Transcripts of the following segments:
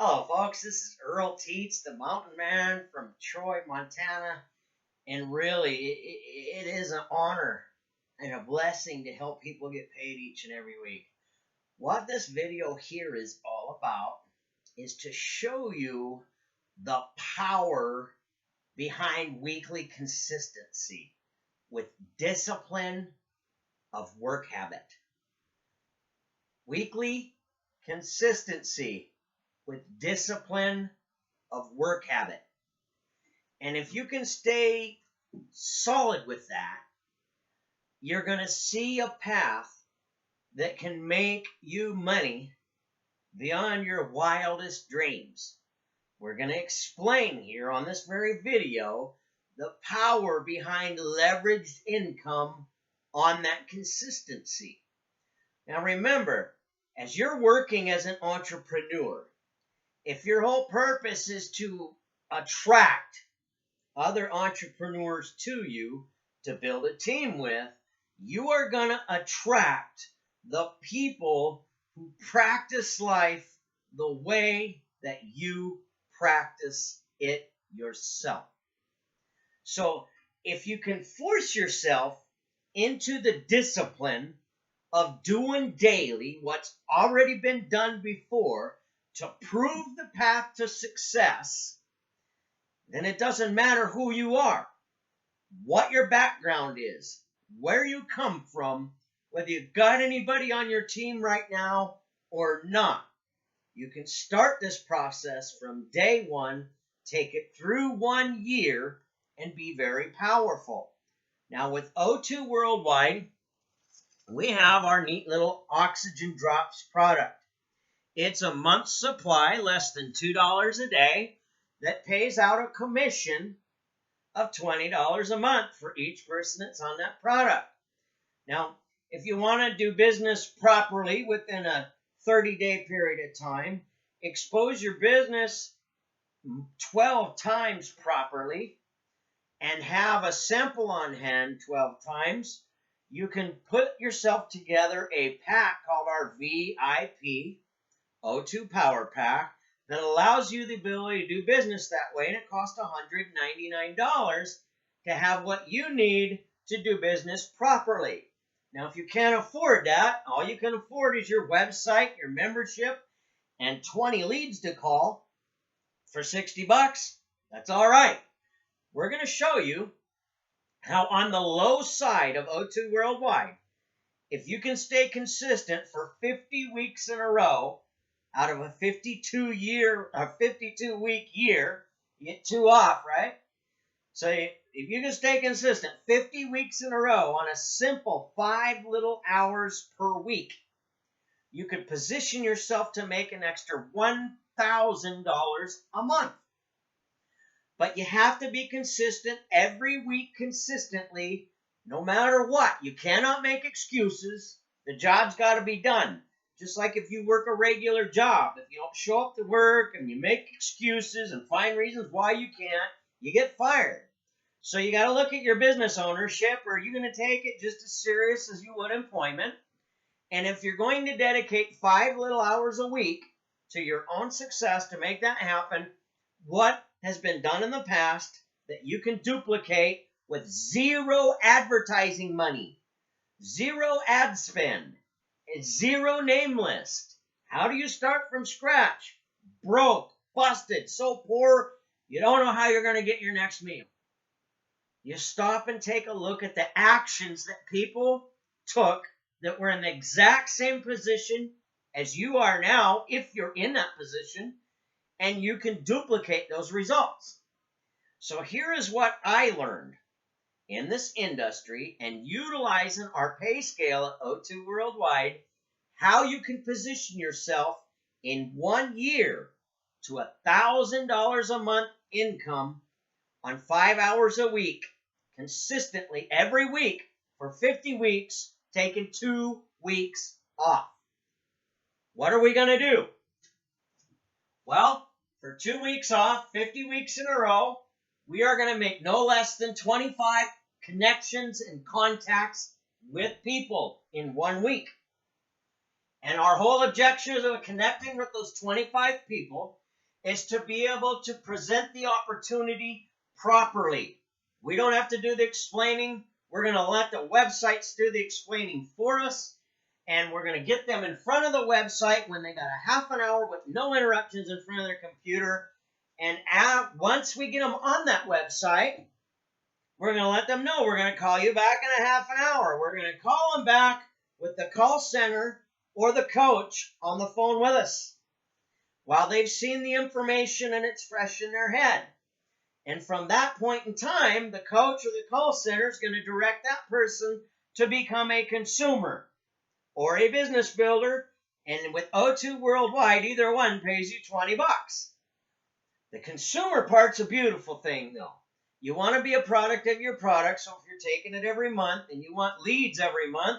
Hello, folks. This is Earl Teets, the mountain man from Troy, Montana. And really, it is an honor and a blessing to help people get paid each and every week. What this video here is all about is to show you the power behind weekly consistency with discipline of work habit. Weekly consistency with discipline of work habit. And if you can stay solid with that, you're going to see a path that can make you money beyond your wildest dreams. We're going to explain here on this very video the power behind leveraged income on that consistency. Now remember, as you're working as an entrepreneur, if your whole purpose is to attract other entrepreneurs to you to build a team with, you are going to attract the people who practice life the way that you practice it yourself. So if you can force yourself into the discipline of doing daily what's already been done before, to prove the path to success, then it doesn't matter who you are, what your background is, where you come from, whether you've got anybody on your team right now or not. You can start this process from day one, take it through 1 year, and be very powerful. Now with O2 Worldwide, we have our neat little Oxygen Drops product. It's a month's supply, less than $2 a day, that pays out a commission of $20 a month for each person that's on that product. Now, if you want to do business properly within a 30-day period of time, expose your business 12 times properly, and have a sample on hand 12 times, you can put yourself together a pack called our VIP O2 Power Pack that allows you the ability to do business that way, and it costs $199 to have what you need to do business properly. Now, if you can't afford that, all you can afford is your website, your membership, and 20 leads to call for $60. That's all right. We're going to show you how on the low side of O2 Worldwide, if you can stay consistent for 50 weeks in a row, out of a 52-week year, you get 2 off, right? So if you can stay consistent 50 weeks in a row on a simple 5 little hours per week, you could position yourself to make an extra $1,000 a month. But you have to be consistent every week consistently, no matter what. You cannot make excuses. The job's got to be done. Just like if you work a regular job, if you don't show up to work and you make excuses and find reasons why you can't, you get fired. So you got to look at your business ownership. Are you going to take it just as serious as you would employment? And if you're going to dedicate 5 little hours a week to your own success to make that happen, what has been done in the past that you can duplicate with zero advertising money, zero ad spend, zero name list? How do you start from scratch? Broke, busted, so poor, you don't know how you're going to get your next meal. You stop and take a look at the actions that people took that were in the exact same position as you are now, if you're in that position, and you can duplicate those results. So here is what I learned in this industry, and utilizing our pay scale at O2 Worldwide, how you can position yourself in 1 year to $1,000 a month income on 5 hours a week, consistently every week for 50 weeks, taking 2 weeks off. What are we going to do? Well, for 2 weeks off, 50 weeks in a row, we are going to make no less than 25 connections and contacts with people in 1 week. And our whole objective of connecting with those 25 people is to be able to present the opportunity properly. We don't have to do the explaining. We're going to let the websites do the explaining for us, and we're going to get them in front of the website when they got a half an hour with no interruptions in front of their computer. And once we get them on that website, we're going to let them know we're going to call you back in a half an hour. We're going to call them back with the call center or the coach on the phone with us while they've seen the information and it's fresh in their head. And from that point in time, the coach or the call center is going to direct that person to become a consumer or a business builder. And with O2 Worldwide, either one pays you $20. The consumer part's a beautiful thing, though. You want to be a product of your product, so if you're taking it every month and you want leads every month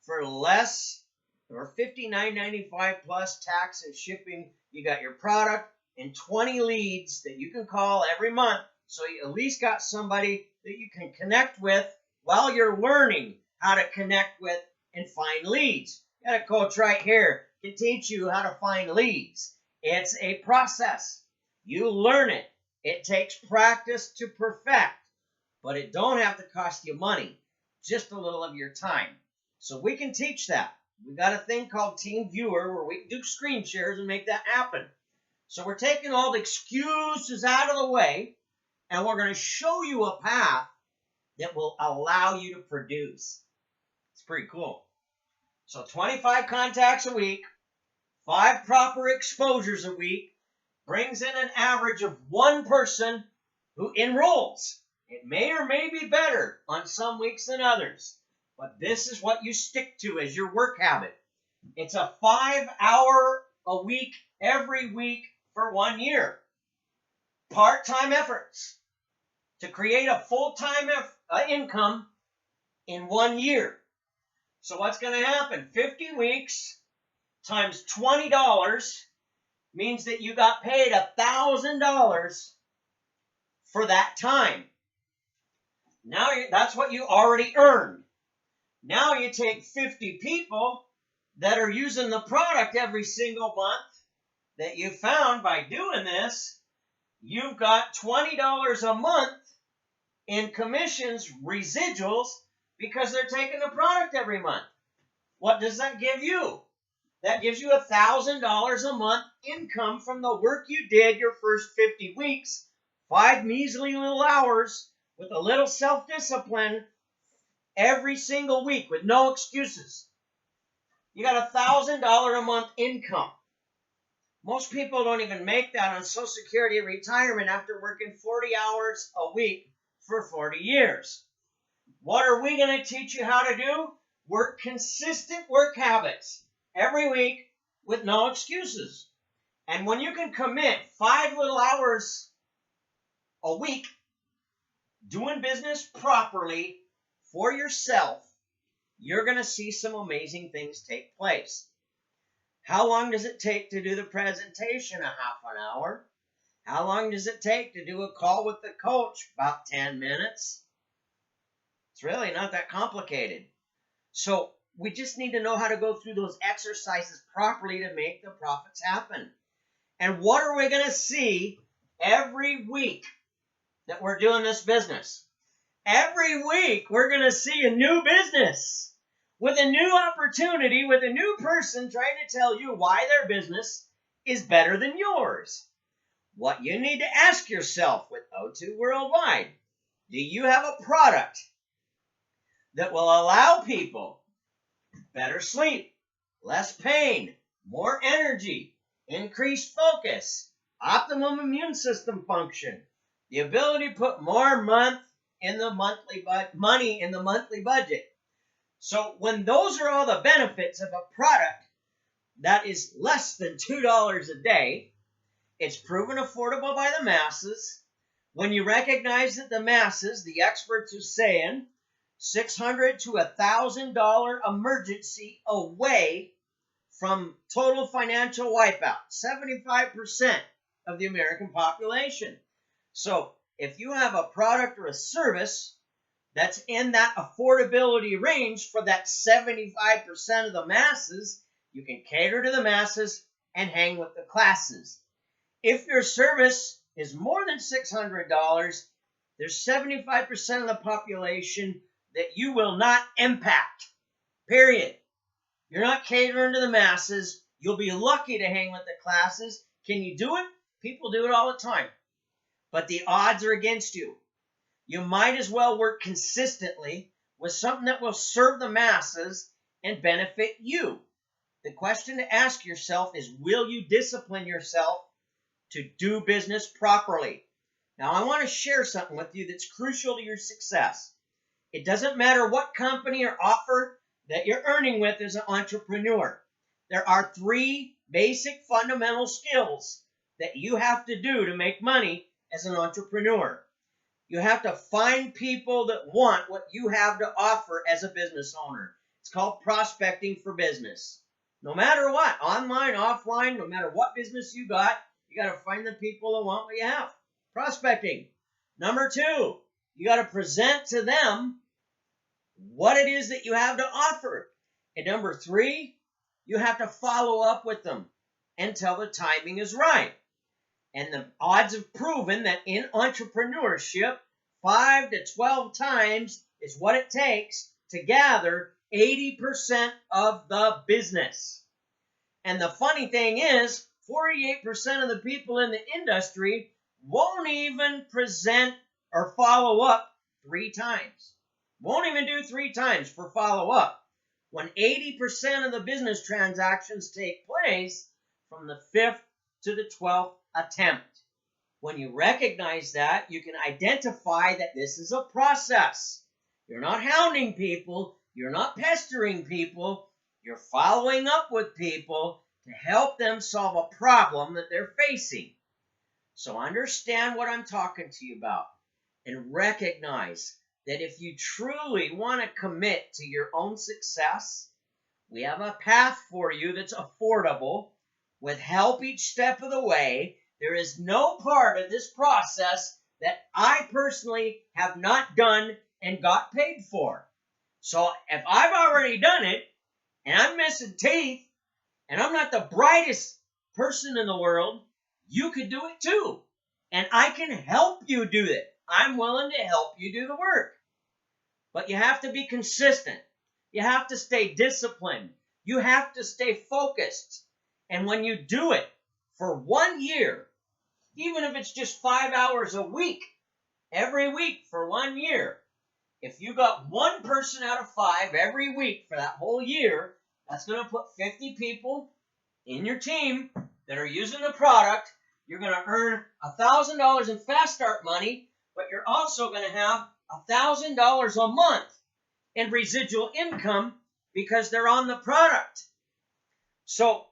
for less or $59.95 plus tax and shipping, you got your product and 20 leads that you can call every month, so you at least got somebody that you can connect with while you're learning how to connect with and find leads. You got a coach right here to teach you how to find leads. It's a process. You learn it. It takes practice to perfect, but it don't have to cost you money, just a little of your time. So we can teach that. We got a thing called Team Viewer where we can do screen shares and make that happen. So we're taking all the excuses out of the way, and we're going to show you a path that will allow you to produce. It's pretty cool. So 25 contacts a week, 5 proper exposures a week, brings in an average of 1 person who enrolls. It may or may be better on some weeks than others, but this is what you stick to as your work habit. It's a 5-hour a week, every week for 1 year. Part-time efforts to create a full-time income in 1 year. So what's going to happen? 50 weeks times $20 means that you got paid $1,000 for that time. Now that's what you already earned. Now you take 50 people that are using the product every single month that you found by doing this. You've got $20 a month in commissions, residuals, because they're taking the product every month. What does that give you? That gives you $1,000 a month income from the work you did your first 50 weeks, 5 measly little hours with a little self-discipline every single week with no excuses. You got $1,000 a month income. Most people don't even make that on Social Security and retirement after working 40 hours a week for 40 years. What are we going to teach you how to do? Work consistent work habits every week with no excuses. And when you can commit 5 little hours a week doing business properly for yourself, you're going to see some amazing things take place. How long does it take to do the presentation? A half an hour. How long does it take to do a call with the coach? About 10 minutes. It's really not that complicated. So we just need to know how to go through those exercises properly to make the profits happen. And what are we going to see every week that we're doing this business? Every week we're going to see a new business with a new opportunity, with a new person trying to tell you why their business is better than yours. What you need to ask yourself with O2 Worldwide, do you have a product that will allow people better sleep, less pain, more energy, increased focus, optimum immune system function, the ability to put more money in the monthly budget? So when those are all the benefits of a product that is less than $2 a day, it's proven affordable by the masses. When you recognize that the masses, the experts are saying $600 to $1,000 emergency away from total financial wipeout, 75% of the American population. So if you have a product or a service that's in that affordability range for that 75% of the masses, you can cater to the masses and hang with the classes. If your service is more than $600, there's 75% of the population that you will not impact. Period. You're not catering to the masses. You'll be lucky to hang with the classes. Can you do it? People do it all the time. But the odds are against you. You might as well work consistently with something that will serve the masses and benefit you. The question to ask yourself is, will you discipline yourself to do business properly? Now, I want to share something with you that's crucial to your success. It doesn't matter what company or offer that you're earning with as an entrepreneur. There are 3 basic fundamental skills that you have to do to make money as an entrepreneur. You have to find people that want what you have to offer as a business owner. It's called prospecting for business. No matter what, online, offline, no matter what business you got to find the people that want what you have. Prospecting. Number 2, you got to present to them what it is that you have to offer. And number 3, you have to follow up with them until the timing is right. And the odds have proven that in entrepreneurship, 5 to 12 times is what it takes to gather 80% of the business. And the funny thing is, 48% of the people in the industry won't even present or follow up 3 times. Won't even do 3 times for follow-up. When 80% of the business transactions take place from the 5th to the 12th attempt. When you recognize that, you can identify that this is a process. You're not hounding people. You're not pestering people. You're following up with people to help them solve a problem that they're facing. So understand what I'm talking to you about and recognize that if you truly want to commit to your own success, we have a path for you that's affordable with help each step of the way. There is no part of this process that I personally have not done and got paid for. So if I've already done it and I'm missing teeth and I'm not the brightest person in the world, you could do it too. And I can help you do it. I'm willing to help you do the work. But you have to be consistent. You have to stay disciplined. You have to stay focused. And when you do it for 1 year, even if it's just 5 hours a week, every week for 1 year, if you got 1 person out of 5 every week for that whole year, that's going to put 50 people in your team that are using the product. You're going to earn $1,000 in fast start money, but you're also going to have $1,000 a month in residual income because they're on the product. So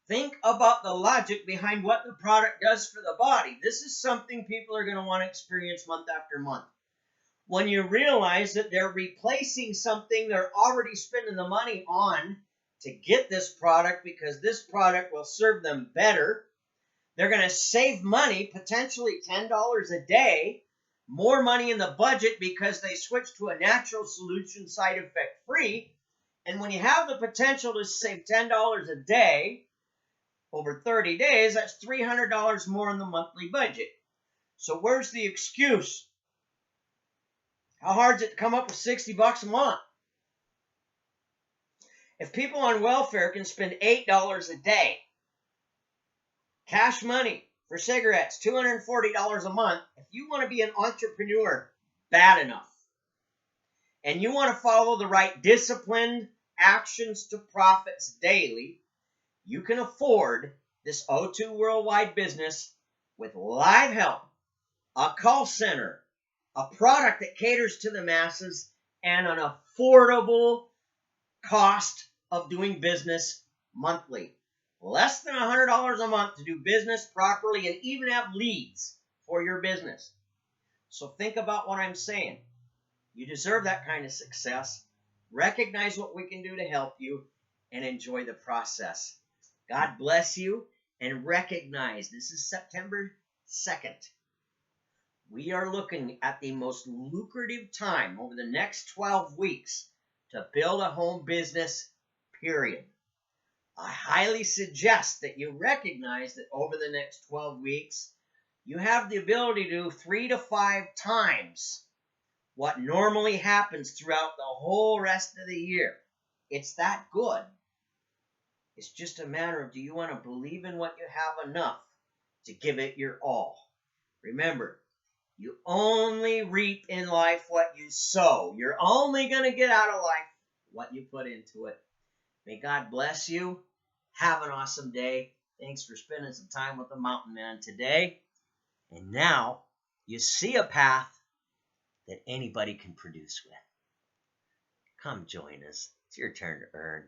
think about the logic behind what the product does for the body. This is something people are going to want to experience month after month. When you realize that they're replacing something they're already spending the money on to get this product because this product will serve them better, they're going to save money, potentially $10 a day, more money in the budget because they switched to a natural solution, side effect free. And when you have the potential to save $10 a day over 30 days, that's $300 more in the monthly budget. So where's the excuse? How hard is it to come up with $60 a month? If people on welfare can spend $8 a day, cash money for cigarettes, $240 a month, if you want to be an entrepreneur bad enough, and you want to follow the right disciplined actions to profits daily, you can afford this O2 Worldwide business with live help, a call center, a product that caters to the masses, and an affordable cost of doing business monthly. Less than $100 a month to do business properly and even have leads for your business. So think about what I'm saying. You deserve that kind of success. Recognize what we can do to help you and enjoy the process. God bless you, and recognize this is September 2nd. We are looking at the most lucrative time over the next 12 weeks to build a home business, period. I highly suggest that you recognize that over the next 12 weeks, you have the ability to do 3 to 5 times what normally happens throughout the whole rest of the year. It's that good. It's just a matter of, do you want to believe in what you have enough to give it your all? Remember, you only reap in life what you sow. You're only going to get out of life what you put into it. May God bless you. Have an awesome day. Thanks for spending some time with the Mountain Man today. And now you see a path that anybody can produce with. Come join us. It's your turn to earn.